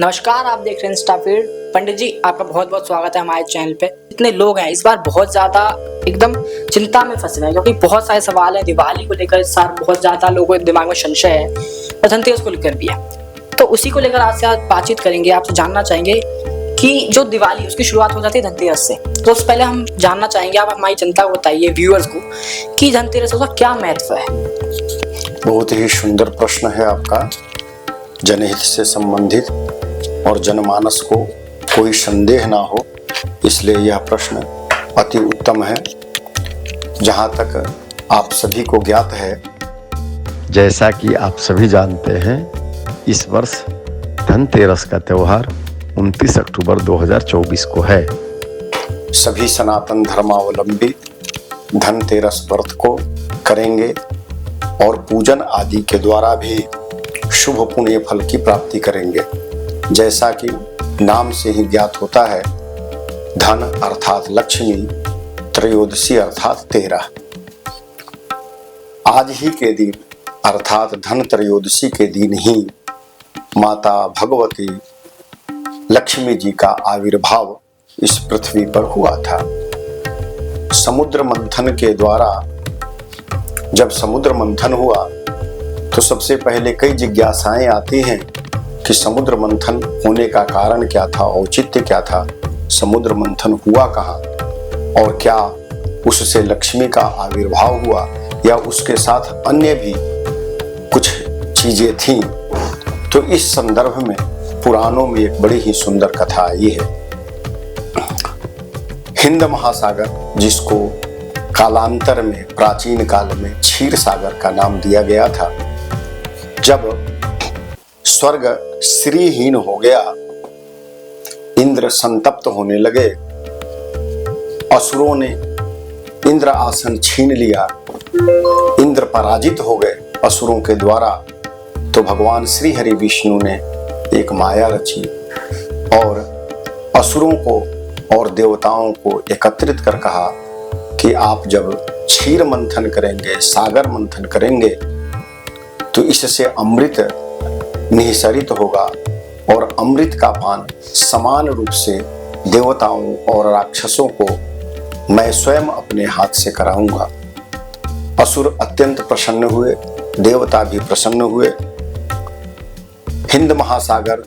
नमस्कार, आप देख रहे हैं इंस्टाफीड। पंडित जी, आपका बहुत बहुत स्वागत है हमारे चैनल पे। इतने लोग हैं इस बार बहुत ज्यादा एकदम चिंता में फंसे हैं क्योंकि बहुत सारे सवाल हैं दिवाली को लेकर। इस साल बहुत ज्यादा लोगों के दिमाग में संशय है और धनतेरस को लेकर भी है, तो उसी को लेकर आज से आज बातचीत करेंगे। आपसे जानना चाहेंगे कि जो दिवाली उसकी शुरुआत हो जाती है धनतेरस से, तो उससे पहले हम जानना चाहेंगे, आप हमारी जनता को बताइए, व्यूअर्स को, कि धनतेरस का क्या महत्व है। बहुत ही सुंदर प्रश्न है आपका, जनहित से संबंधित और जनमानस को कोई संदेह ना हो, इसलिए यह प्रश्न अति उत्तम है। जहाँ तक आप सभी को ज्ञात है, जैसा कि आप सभी जानते हैं, इस वर्ष धनतेरस का त्यौहार 29 अक्टूबर 2024 को है। सभी सनातन धर्मावलंबी धनतेरस व्रत को करेंगे और पूजन आदि के द्वारा भी शुभ पुण्य फल की प्राप्ति करेंगे। जैसा कि नाम से ही ज्ञात होता है, धन अर्थात लक्ष्मी, त्रयोदशी अर्थात 13। आज ही के दिन अर्थात धन त्रयोदशी के दिन ही माता भगवती लक्ष्मी जी का आविर्भाव इस पृथ्वी पर हुआ था। समुद्र मंथन के द्वारा जब समुद्र मंथन हुआ तो सबसे पहले कई जिज्ञासाएं आती हैं कि समुद्र मंथन होने का कारण क्या था, औचित्य क्या था, समुद्र मंथन हुआ कहाँ और क्या उससे लक्ष्मी का आविर्भाव हुआ या उसके साथ अन्य भी कुछ चीजें थीं। तो इस संदर्भ में पुराणों में एक बड़ी ही सुंदर कथा आई है। हिंद महासागर, जिसको कालांतर में प्राचीन काल में क्षीर सागर का नाम दिया गया था, जब स्वर्ग श्रीहीन हो गया, इंद्र संतप्त होने लगे, असुरों ने इंद्र आसन छीन लिया, इंद्र पराजित हो गए असुरों के द्वारा, तो भगवान श्री हरि विष्णु ने एक माया रची और असुरों को और देवताओं को एकत्रित कर कहा कि आप जब क्षीर मंथन करेंगे, सागर मंथन करेंगे, तो इससे अमृत निःसरित होगा और अमृत का पान समान रूप से देवताओं और राक्षसों को मैं स्वयं अपने हाथ से कराऊंगा। असुर अत्यंत प्रसन्न हुए, देवता भी प्रसन्न हुए। हिंद महासागर,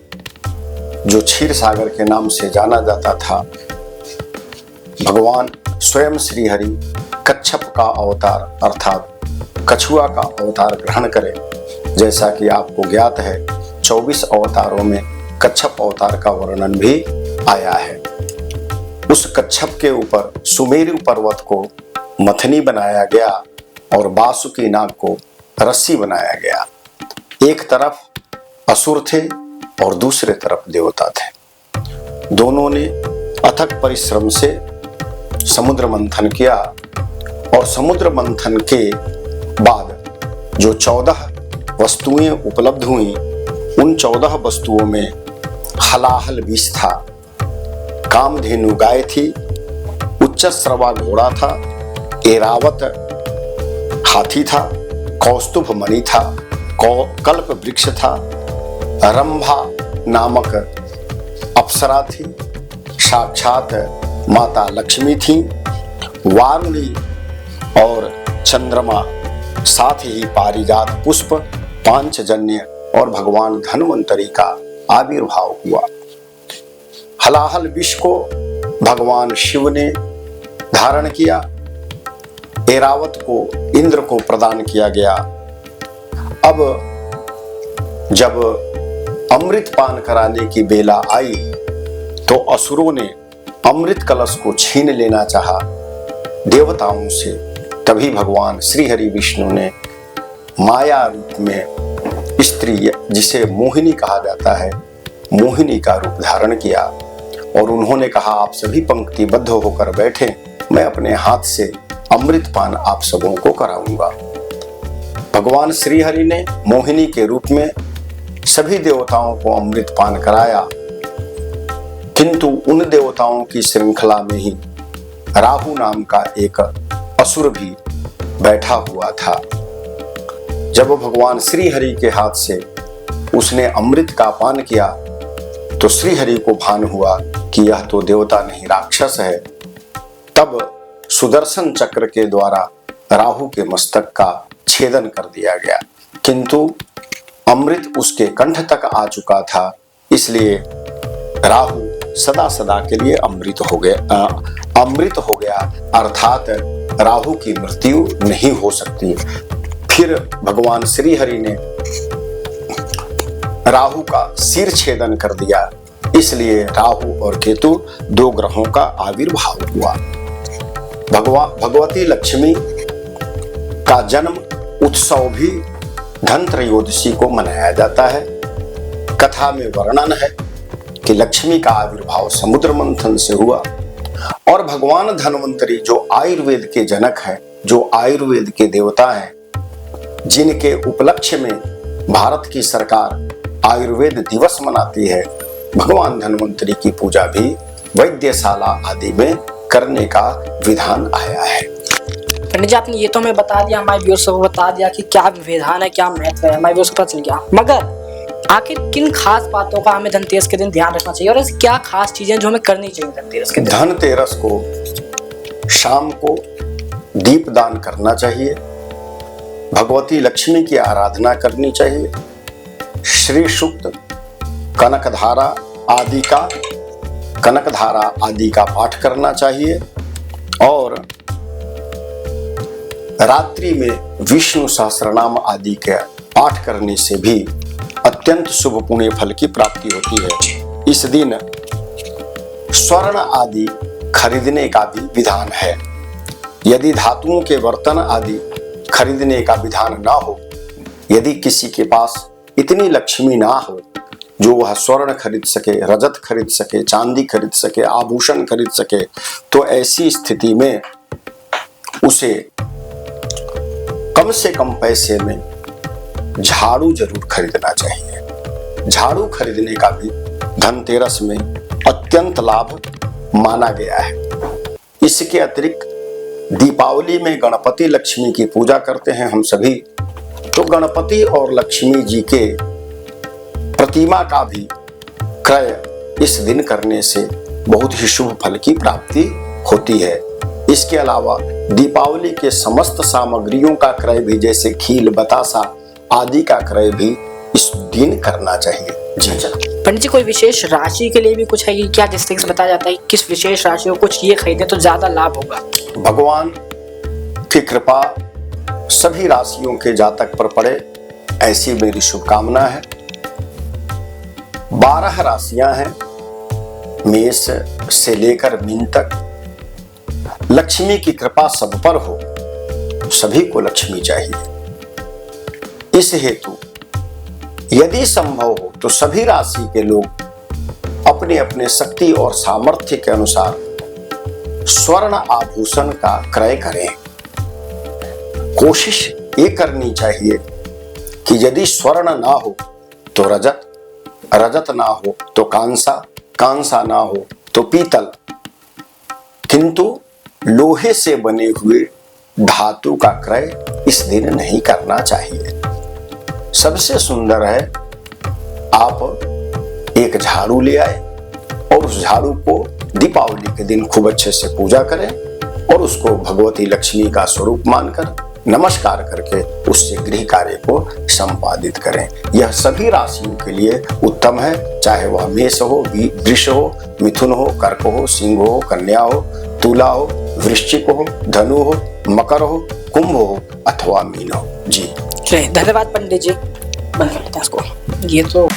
जो क्षीर सागर के नाम से जाना जाता था, भगवान स्वयं श्री हरि कच्छप का अवतार अर्थात कछुआ का अवतार ग्रहण करे। जैसा कि आपको ज्ञात है, 24 अवतारों में कच्छप अवतार का वर्णन भी आया है। उस कच्छप के ऊपर सुमेरु पर्वत को मथनी बनाया गया और बासुकी नाग को रस्सी बनाया गया। एक तरफ असुर थे और दूसरे तरफ देवता थे। दोनों ने अथक परिश्रम से समुद्र मंथन किया और समुद्र मंथन के बाद जो 14 वस्तुएं उपलब्ध हुई, उन 14 वस्तुओं में हलाहल विष था, कामधेनु गाय थी, उच्चश्रवा घोड़ा था, एरावत हाथी था, कौस्तुभ मणि था, कल्प वृक्ष था, रंभा नामक अप्सरा थी, साक्षात माता लक्ष्मी थी, वारुणी और चंद्रमा, साथ ही पारिजात पुष्प, पांचजन्य और भगवान धन्वंतरि का आविर्भाव हुआ। हलाहल विष को भगवान शिव ने धारण किया, एरावत को इंद्र को प्रदान किया गया। अब जब अमृत पान कराने की बेला आई तो असुरों ने अमृत कलश को छीन लेना चाहा देवताओं से। तभी भगवान श्री हरि विष्णु ने माया रूप में स्त्री, जिसे मोहिनी कहा जाता है, मोहिनी का रूप धारण किया और उन्होंने कहा, आप सभी पंक्तिबद्ध होकर बैठे, मैं अपने हाथ से अमृत पान आप सबों को कराऊंगा। भगवान श्री हरि ने मोहिनी के रूप में सभी देवताओं को अमृत पान कराया, किंतु उन देवताओं की श्रृंखला में ही राहु नाम का एक असुर भी बैठा हुआ था। जब भगवान श्री हरि के हाथ से उसने अमृत का पान किया तो श्रीहरि को भान हुआ कि यह तो देवता नहीं राक्षस है। तब सुदर्शन चक्र के द्वारा राहु के मस्तक का छेदन कर दिया गया, किंतु अमृत उसके कंठ तक आ चुका था, इसलिए राहु सदा सदा के लिए अमृत हो गया, अर्थात राहु की मृत्यु नहीं हो सकती। फिर भगवान श्री हरि ने राहु का सिर छेदन कर दिया, इसलिए राहु और केतु दो ग्रहों का आविर्भाव हुआ। भगवती लक्ष्मी का जन्म उत्सव भी धन त्रयोदशी को मनाया जाता है। कथा में वर्णन है कि लक्ष्मी का आविर्भाव समुद्र मंथन से हुआ और भगवान धन्वंतरी जो आयुर्वेद के जनक हैं, जो आयुर्वेद के देवता हैं, जिनके उपलक्ष्य में भारत की सरकार आयुर्वेद दिवस मनाती है, भगवान धन्वंतरी की पूजा भी वैद्यशाला आदि में करने का विधान आया है। पंडित जी, आपने ये तो हमें बता दिया, हमारे व्यूअर्स को बता दिया कि क्या विधान है, क्या महत्व है, हमारे व्यूअर्स को पता चल गया। मगर आखिर किन खास बातों का हमें धनतेरस के दिन ध्यान रखना चाहिए और ऐसी क्या खास चीजें जो हमें करनी चाहिए धनतेरस के दिन? धनतेरस को शाम को दीप दान करना चाहिए, भगवती लक्ष्मी की आराधना करनी चाहिए, श्री सूक्त कनकधारा आदि का पाठ करना चाहिए और रात्रि में विष्णु सहस्रनाम आदि के पाठ करने से भी अत्यंत शुभ पुण्य फल की प्राप्ति होती है। इस दिन स्वर्ण आदि खरीदने का भी विधान है। यदि धातुओं के बर्तन आदि खरीदने का विधान ना हो, यदि किसी के पास इतनी लक्ष्मी ना हो जो वह स्वर्ण खरीद सके, रजत खरीद सके, चांदी खरीद सके, आभूषण खरीद सके, तो ऐसी स्थिति में उसे कम से कम पैसे में झाड़ू जरूर खरीदना चाहिए। झाड़ू खरीदने का भी धनतेरस में अत्यंत लाभ माना गया है। इसके अतिरिक्त दीपावली में गणपति लक्ष्मी की पूजा करते हैं हम सभी, तो गणपति और लक्ष्मी जी के प्रतिमा का भी क्रय इस दिन करने से बहुत ही शुभ फल की प्राप्ति होती है। इसके अलावा दीपावली के समस्त सामग्रियों का क्रय भी, जैसे खील, बतासा आदि का क्रय भी इस दिन करना चाहिए। जी पंडित जी, कोई विशेष राशि के लिए भी कुछ है कि क्या, जिससे बताया जाता है किस विशेष राशि को कुछ ये खरीदे तो ज्यादा लाभ होगा? भगवान की कृपा सभी राशियों के जातक पर पड़े, ऐसी मेरी शुभकामना है। 12 राशियां हैं, मेष से लेकर मीन तक। लक्ष्मी की कृपा सब पर हो, सभी को लक्ष्मी चाहिए। इस हेतु यदि संभव हो तो सभी राशि के लोग अपने अपने शक्ति और सामर्थ्य के अनुसार स्वर्ण आभूषण का क्रय करें। कोशिश ये करनी चाहिए कि यदि स्वर्ण ना हो तो रजत, रजत ना हो तो कांसा, कांसा ना हो तो पीतल, किंतु लोहे से बने हुए धातु का क्रय इस दिन नहीं करना चाहिए। सबसे सुंदर है आप एक झाड़ू ले आए और उस झाड़ू को दीपावली के दिन खूब अच्छे से पूजा करें और उसको भगवती लक्ष्मी का स्वरूप मानकर नमस्कार करके उससे गृह कार्य को संपादित करें। यह सभी राशियों के लिए उत्तम है, चाहे वह मेष हो, वृष हो, मिथुन हो, कर्क हो, सिंह हो, कन्या हो, तुला हो, वृश्चिक हो, धनु हो, मकर हो, कुंभ हो अथवा मीन हो। जी धन्यवाद पंडित जी, बंद कर लेते हैं इसको। ये तो